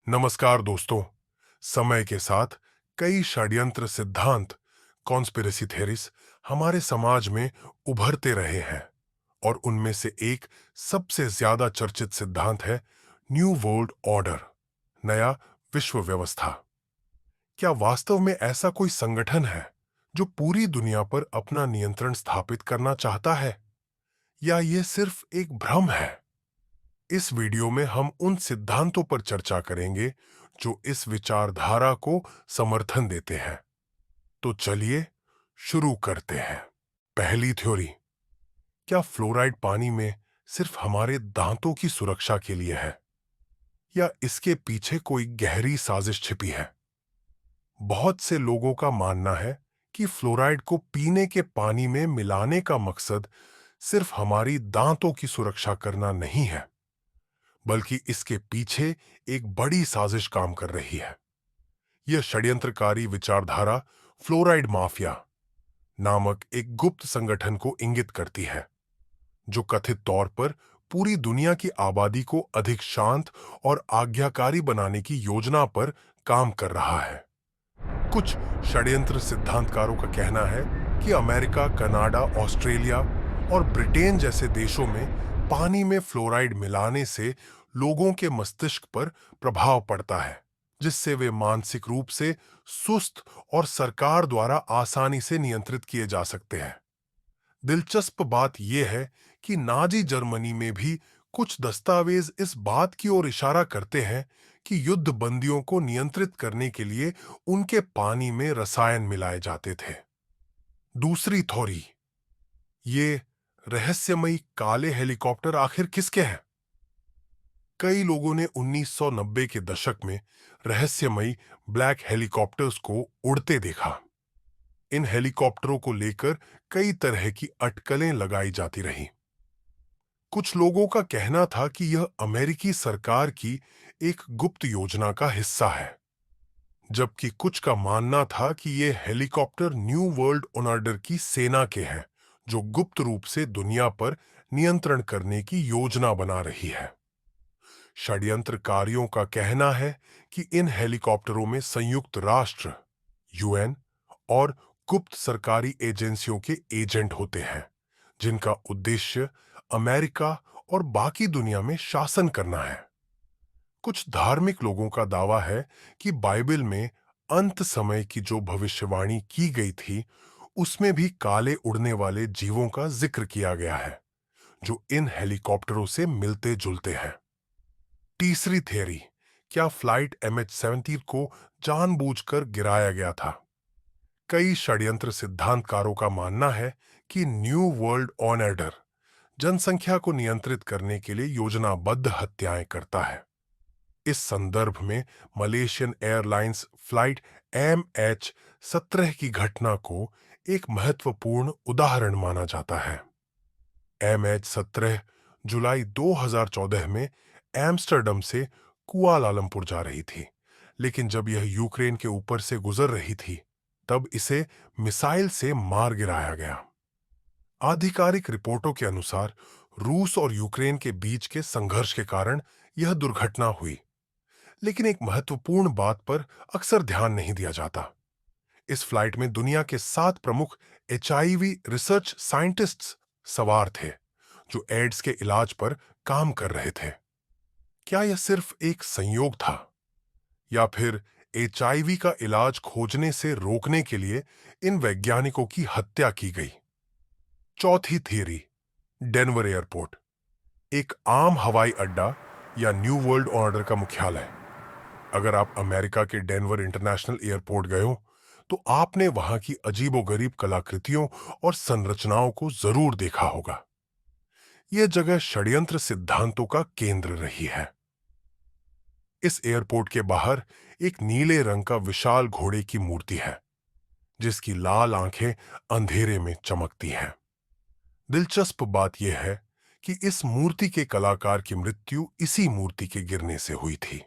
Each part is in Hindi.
नमस्कार दोस्तों। समय के साथ कई षड्यंत्र सिद्धांत कॉन्स्पिरेसी थ्योरीज हमारे समाज में उभरते रहे हैं और उनमें से एक सबसे ज्यादा चर्चित सिद्धांत है न्यू वर्ल्ड ऑर्डर, नया विश्व व्यवस्था। क्या वास्तव में ऐसा कोई संगठन है जो पूरी दुनिया पर अपना नियंत्रण स्थापित करना चाहता है, या ये सिर्फ एक भ्रम है? इस वीडियो में हम उन सिद्धांतों पर चर्चा करेंगे जो इस विचारधारा को समर्थन देते हैं। तो चलिए शुरू करते हैं। पहली थ्योरी, क्या फ्लोराइड पानी में सिर्फ हमारे दांतों की सुरक्षा के लिए है, या इसके पीछे कोई गहरी साजिश छिपी है? बहुत से लोगों का मानना है कि फ्लोराइड को पीने के पानी में मिलाने का मकसद सिर्फ हमारी दांतों की सुरक्षा करना नहीं है, बल्कि इसके पीछे एक बड़ी साजिश काम कर रही है। यह षड्यंत्रकारी विचारधारा फ्लोराइड माफिया नामक एक गुप्त संगठन को इंगित करती है, जो कथित तौर पर पूरी दुनिया की आबादी को अधिक शांत और आज्ञाकारी बनाने की योजना पर काम कर रहा है। कुछ षड्यंत्र सिद्धांतकारों का कहना है कि अमेरिका, कनाडा, ऑस्ट्रेलिया और ब्रिटेन जैसे देशों में पानी में फ्लोराइड मिलाने से लोगों के मस्तिष्क पर प्रभाव पड़ता है, जिससे वे मानसिक रूप से सुस्त और सरकार द्वारा आसानी से नियंत्रित किए जा सकते हैं। दिलचस्प बात यह है कि नाजी जर्मनी में भी कुछ दस्तावेज इस बात की ओर इशारा करते हैं कि युद्ध बंदियों को नियंत्रित करने के लिए उनके पानी में रसायन मिलाए जाते थे। दूसरी थ्योरी, ये रहस्यमयी काले हेलीकॉप्टर आखिर किसके हैं? कई लोगों ने 1990 के दशक में रहस्यमयी ब्लैक हेलीकॉप्टर्स को उड़ते देखा। इन हेलीकॉप्टरों को लेकर कई तरह की अटकलें लगाई जाती रहीं। कुछ लोगों का कहना था कि यह अमेरिकी सरकार की एक गुप्त योजना का हिस्सा है, जबकि कुछ का मानना था कि ये हेलीकॉप्टर न्यू वर्ल्ड ऑर्डर की सेना के हैं, जो गुप्त रूप से दुनिया पर नियंत्रण करने की योजना बना रही है। षड्यंत्रकारियों का कहना है कि इन हेलीकॉप्टरों में संयुक्त राष्ट्र, यूएन और गुप्त सरकारी एजेंसियों के एजेंट होते हैं, जिनका उद्देश्य अमेरिका और बाकी दुनिया में शासन करना है। कुछ धार्मिक लोगों का दावा है कि बाइबल में अंत समय की जो भविष्यवाणी की गई थी, उसमें भी काले उड़ने वाले जीवों का जिक्र किया गया है, जो इन हेलीकॉप्टरों से मिलते जुलते हैं। तीसरी थियरी, क्या फ्लाइट MH17 को जानबूझकर गिराया गया था? कई षड्यंत्र सिद्धांतकारों का मानना है कि न्यू वर्ल्ड ऑर्डर जनसंख्या को नियंत्रित करने के लिए योजनाबद्ध हत्याएं करता है। इस संदर्भ में मलेशियन एयरलाइंस फ्लाइट MH17 की घटना को एक महत्वपूर्ण उदाहरण माना जाता है। MH17 जुलाई 2014 में एम्स्टर्डम से कुआलालंपुर जा रही थी, लेकिन जब यह यूक्रेन के ऊपर से गुजर रही थी, तब इसे मिसाइल से मार गिराया गया। आधिकारिक रिपोर्टों के अनुसार रूस और यूक्रेन के बीच के संघर्ष के कारण यह दुर्घटना हुई, लेकिन एक महत्वपूर्ण बात पर अक्सर ध्यान नहीं दिया जाता। इस फ्लाइट में दुनिया के 7 प्रमुख HIV रिसर्च साइंटिस्ट्स सवार थे, जो एड्स के इलाज पर काम कर रहे थे। क्या यह सिर्फ एक संयोग था, या फिर HIV का इलाज खोजने से रोकने के लिए इन वैज्ञानिकों की हत्या की गई? चौथी थियरी, डेनवर एयरपोर्ट, एक आम हवाई अड्डा या न्यू वर्ल्ड ऑर्डर का मुख्यालय। अगर आप अमेरिका के डेनवर इंटरनेशनल एयरपोर्ट गए हो, तो आपने वहां की अजीबोगरीब कलाकृतियों और संरचनाओं को जरूर देखा होगा। यह जगह षड्यंत्र सिद्धांतों का केंद्र रही है। इस एयरपोर्ट के बाहर एक नीले रंग का विशाल घोड़े की मूर्ति है, जिसकी लाल आंखें अंधेरे में चमकती हैं। दिलचस्प बात यह है कि इस मूर्ति के कलाकार की मृत्यु इसी मूर्ति के गिरने से हुई थी।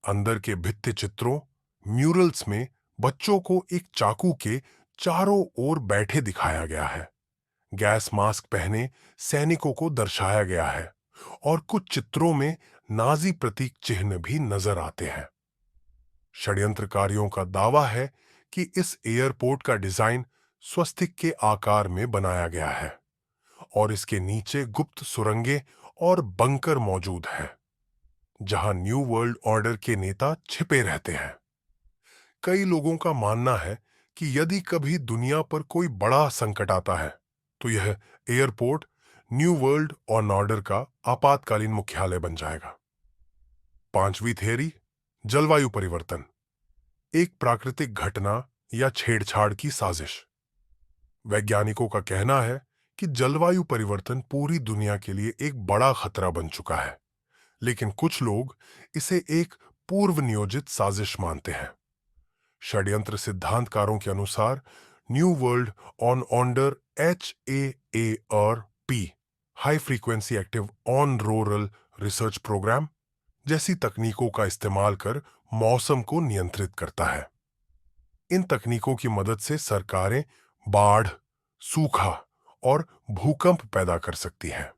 अंदर के भित्ति चित्रों, म्यूरल्स में बच्चों को एक चाकू के चारों ओर बैठे दिखाया गया है। गैस मास्क पहने सैनिकों को दर्शाया गया है, और कुछ चित्रों में नाजी प्रतीक चिन्ह भी नजर आते हैं। षड्यंत्रकारियों का दावा है कि इस एयरपोर्ट का डिजाइन स्वस्तिक के आकार में बनाया गया है और इसके नीचे गुप्त सुरंगें और बंकर मौजूद हैं, जहां न्यू वर्ल्ड ऑर्डर के नेता छिपे रहते हैं। कई लोगों का मानना है कि यदि कभी दुनिया पर कोई बड़ा संकट आता है, तो यह एयरपोर्ट न्यू वर्ल्ड ऑर्डर का आपातकालीन मुख्यालय बन जाएगा। पांचवी थियरी, जलवायु परिवर्तन, एक प्राकृतिक घटना या छेड़छाड़ की साजिश। वैज्ञानिकों का कहना है कि जलवायु परिवर्तन पूरी दुनिया के लिए एक बड़ा खतरा बन चुका है, लेकिन कुछ लोग इसे एक पूर्व नियोजित साजिश मानते हैं। षड्यंत्र सिद्धांतकारों के अनुसार new world order HAARP, high frequency active on rural research program, जैसी तकनीकों का इस्तेमाल कर मौसम को नियंत्रित करता है। इन तकनीकों की मदद से सरकारें बाढ़, सूखा और भूकंप पैदा कर सकती हैं।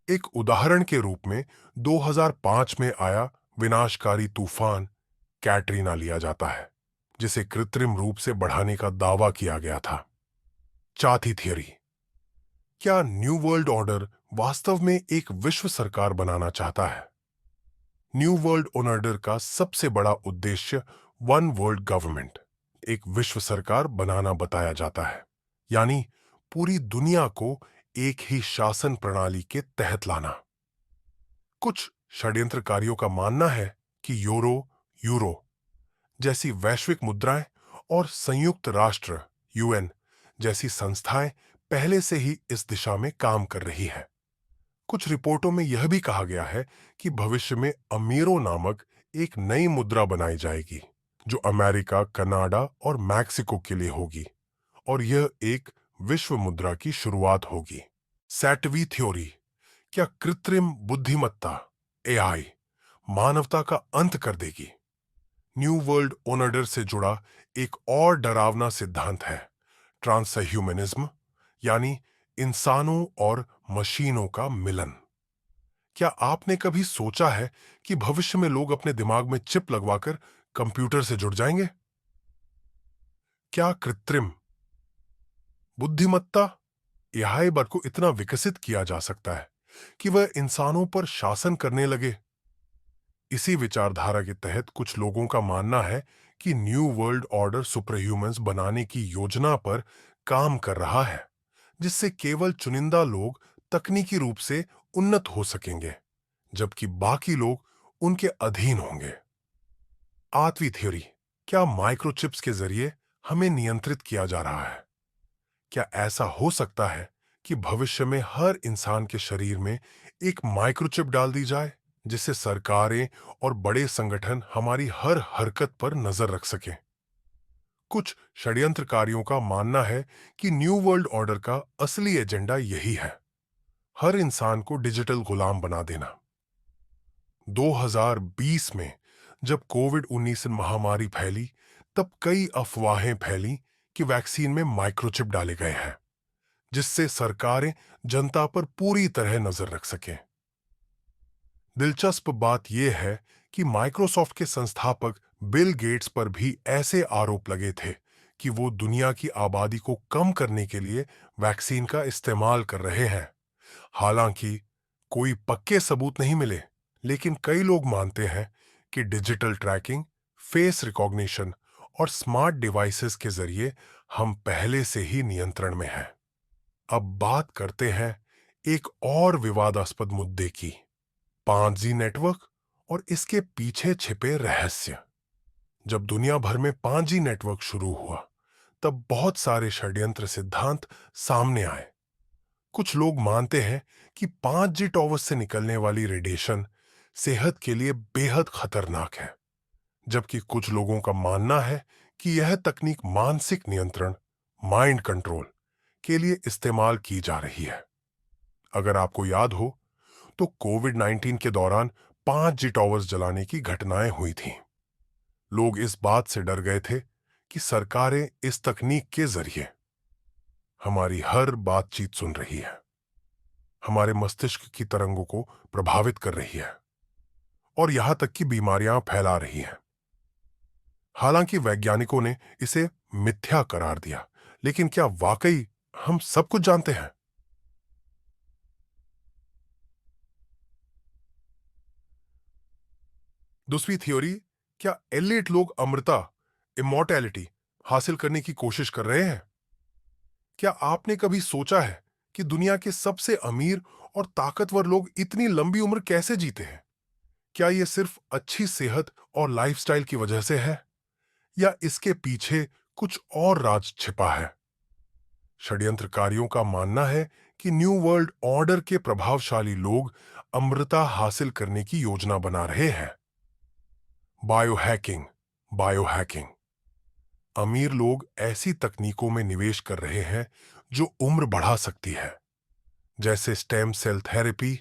एक उदाहरण के रूप में 2005 में आया विनाशकारी तूफान कैटरीना लिया जाता है, जिसे कृत्रिम रूप से बढ़ाने का दावा किया गया था। चौथी थियरी, क्या न्यू वर्ल्ड ऑर्डर वास्तव में एक विश्व सरकार बनाना चाहता है? न्यू वर्ल्ड ऑर्डर का सबसे बड़ा उद्देश्य वन वर्ल्ड गवर्नमेंट, एक विश्व सरकार बनाना बताया जाता है, यानी पूरी दुनिया को एक ही शासन प्रणाली के तहत लाना। कुछ षड्यंत्रकारियों का मानना है कि यूरो जैसी वैश्विक मुद्राएं और संयुक्त राष्ट्र UN जैसी संस्थाएं पहले से ही इस दिशा में काम कर रही है। कुछ रिपोर्टों में यह भी कहा गया है कि भविष्य में अमीरो नामक एक नई मुद्रा बनाई जाएगी, जो अमेरिका, कनाडा और मैक्सिको के लिए होगी, और यह एक विश्व मुद्रा की शुरुआत होगी। सातवीं थ्योरी, क्या कृत्रिम बुद्धिमत्ता AI मानवता का अंत कर देगी? न्यू वर्ल्ड ऑर्डर से जुड़ा एक और डरावना सिद्धांत है ट्रांसह्यूमनिज्म, यानी इंसानों और मशीनों का मिलन। क्या आपने कभी सोचा है कि भविष्य में लोग अपने दिमाग में चिप लगवाकर कंप्यूटर से जुड़ जाएंगे? क्या कृत्रिम बुद्धिमत्ता AI को इतना विकसित किया जा सकता है कि वह इंसानों पर शासन करने लगे? इसी विचारधारा के तहत कुछ लोगों का मानना है कि new world order super humans बनाने की योजना पर काम कर रहा है, जिससे केवल चुनिंदा लोग तकनीकी रूप से उन्नत हो सकेंगे, जबकि बाकी लोग उनके अधीन होंगे। आठवीं थ्योरी, क्या माइक्रोचिप्स के जरिए हमें नियंत्रित किया जा रहा है? क्या ऐसा हो सकता है कि भविष्य में हर इंसान के शरीर में एक माइक्रोचिप डाल दी जाए, जिससे सरकारें और बड़े संगठन हमारी हर हरकत पर नजर रख सकें? कुछ षड्यंत्रकारियों का मानना है कि न्यू वर्ल्ड ऑर्डर का असली एजेंडा यही है, हर इंसान को डिजिटल गुलाम बना देना। 2020 में जब कोविड-19 महामारी फैली, तब कई अफवाहें फैली कि वैक्सीन में माइक्रोचिप डाले गए हैं, जिससे सरकारें जनता पर पूरी तरह नजर रख सकें। दिलचस्प बात यह है कि माइक्रोसॉफ्ट के संस्थापक बिल गेट्स पर भी ऐसे आरोप लगे थे कि वो दुनिया की आबादी को कम करने के लिए वैक्सीन का इस्तेमाल कर रहे हैं। हालांकि कोई पक्के सबूत नहीं मिले, लेकिन कई लोग मानते हैं कि डिजिटल ट्रैकिंग, फेस रिकॉग्निशन और स्मार्ट डिवाइसेस के जरिए हम पहले से ही नियंत्रण में हैं। अब बात करते हैं एक और विवादास्पद मुद्दे की, 5G नेटवर्क और इसके पीछे छिपे रहस्य। जब दुनिया भर में 5G नेटवर्क शुरू हुआ, तब बहुत सारे षड्यंत्र सिद्धांत सामने आए। कुछ लोग मानते हैं कि 5G टॉवर्स से निकलने वाली रेडिएशन सेहत के लिए बेहद खतरनाक है, जबकि कुछ लोगों का मानना है कि यह तकनीक मानसिक नियंत्रण, माइंड कंट्रोल के लिए इस्तेमाल की जा रही है। अगर आपको याद हो, तो कोविड-19 के दौरान 5G टॉवर्स जलाने की घटनाएं हुई थीं। लोग इस बात से डर गए थे कि सरकारें इस तकनीक के जरिए हमारी हर बातचीत सुन रही है, हमारे मस्तिष्क की तरंगों को प्रभावित कर रही है और यहां तक कि बीमारियां फैला रही हैं। हालांकि वैज्ञानिकों ने इसे मिथ्या करार दिया, लेकिन क्या वाकई हम सब कुछ जानते हैं? दूसरी थ्योरी, क्या एलिट लोग अमृता, इमॉर्टैलिटी हासिल करने की कोशिश कर रहे हैं? क्या आपने कभी सोचा है कि दुनिया के सबसे अमीर और ताकतवर लोग इतनी लंबी उम्र कैसे जीते हैं? क्या यह सिर्फ अच्छी सेहत और लाइफस्टाइल की वजह से है, या इसके पीछे कुछ और राज छिपा है? षड्यंत्रकारियों का मानना है कि न्यू वर्ल्ड ऑर्डर के प्रभावशाली लोग अमृता हासिल करने की योजना बना रहे हैं। Biohacking, biohacking. अमीर लोग ऐसी तकनीकों में निवेश कर रहे हैं जो उम्र बढ़ा सकती है, जैसे stem cell therapy,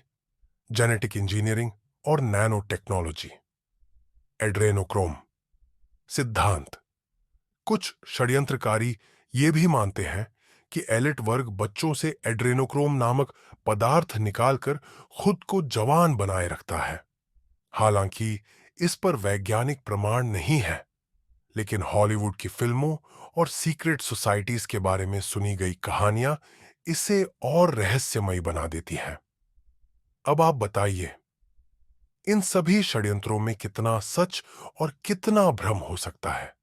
genetic engineering और नैनो टेक्नोलॉजी। एड्रेनोक्रोम सिद्धांत। कुछ षड्यंत्रकारी ये भी मानते हैं कि एलिट वर्ग बच्चों से एड्रेनोक्रोम नामक पदार्थ निकालकर खुद को जवान बनाए रखता है। हालांकि इस पर वैज्ञानिक प्रमाण नहीं है, लेकिन हॉलीवुड की फिल्मों और सीक्रेट सोसाइटीज के बारे में सुनी गई कहानियां इसे और रहस्यमयी बना देती हैं। अब आप बताइए, इन सभी षड्यंत्रों में कितना सच और कितना भ्रम हो सकता है?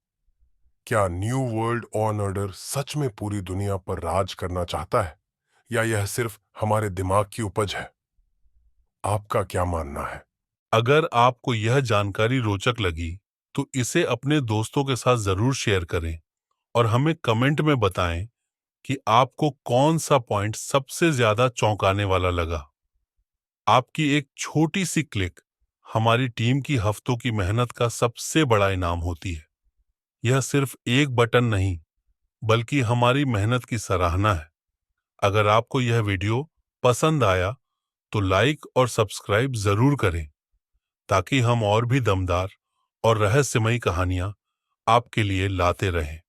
क्या न्यू वर्ल्ड ऑर्डर सच में पूरी दुनिया पर राज करना चाहता है, या यह सिर्फ हमारे दिमाग की उपज है? आपका क्या मानना है? अगर आपको यह जानकारी रोचक लगी तो इसे अपने दोस्तों के साथ जरूर शेयर करें और हमें कमेंट में बताएं कि आपको कौन सा पॉइंट सबसे ज्यादा चौंकाने वाला लगा। आपकी एक छोटी सी क्लिक हमारी टीम की हफ्तों की मेहनत का सबसे बड़ा इनाम होती है। यह सिर्फ एक बटन नहीं, बल्कि हमारी मेहनत की सराहना है। अगर आपको यह वीडियो पसंद आया तो लाइक और सब्सक्राइब जरूर करें, ताकि हम और भी दमदार और रहस्यमयी कहानियां आपके लिए लाते रहें।